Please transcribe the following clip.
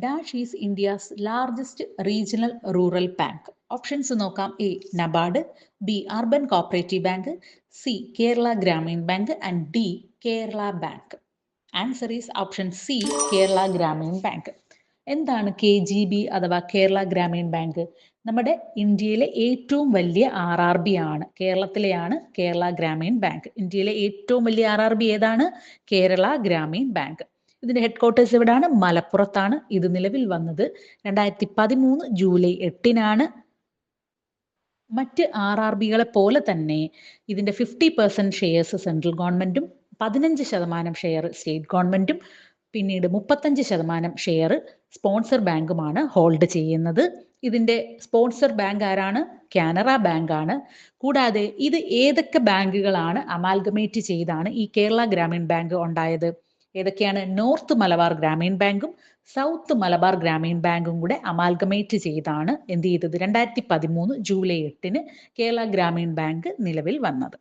Dash is India's largest regional rural bank. Options നോക്കാം. A NABARD, B urban cooperative bank, C Kerala Gramin bank and D Kerala bank. Answer is option C Kerala Gramin bank. എന്താണ് KGB അഥവാ Kerala Gramin bank? നമ്മുടെ ഇന്ത്യയിലെ ഏറ്റവും വലിയ RRB ആണ്, കേരളത്തിലെയാണ് Kerala Gramin bank. ഇന്ത്യയിലെ ഏറ്റവും വലിയ RRB ഏതാണ്? കേരള ഗ്രാമീൺ ബാങ്ക്. ഇതിന്റെ ഹെഡ് ക്വാർട്ടേഴ്സ് എവിടാണ്? മലപ്പുറത്താണ്. ഇത് നിലവിൽ വന്നത് 2013 ജൂലൈ 8-നാണ്. മറ്റ് RRBകളെ പോലെ തന്നെ ഇതിന്റെ 50% ഷെയർസ് സെൻട്രൽ ഗവൺമെന്റും 15% ഷെയർ സ്റ്റേറ്റ് ഗവൺമെന്റും പിന്നീട് 35% ഷെയർ സ്പോൺസർ ബാങ്കുമാണ് ഹോൾഡ് ചെയ്യുന്നത്. ഇതിന്റെ സ്പോൺസർ ബാങ്ക് ആരാണ്? കാനറ ബാങ്ക് ആണ്. കൂടാതെ ഇത് ഏതൊക്കെ ബാങ്കുകളാണ് അമാൽഗമേറ്റ് ചെയ്താണ് ഈ കേരള ഗ്രാമീൺ ബാങ്ക് ഉണ്ടായത്? ഏതൊക്കെയാണ്? നോർത്ത് മലബാർ ഗ്രാമീൺ ബാങ്കും സൗത്ത് മലബാർ ഗ്രാമീൺ ബാങ്കും കൂടെ അമാൽഗമേറ്റ് ചെയ്താണ് എന്ത് ചെയ്തത്? 2013 ജൂലൈ 8-ന് കേരള ഗ്രാമീൺ ബാങ്ക് നിലവിൽ വന്നത്.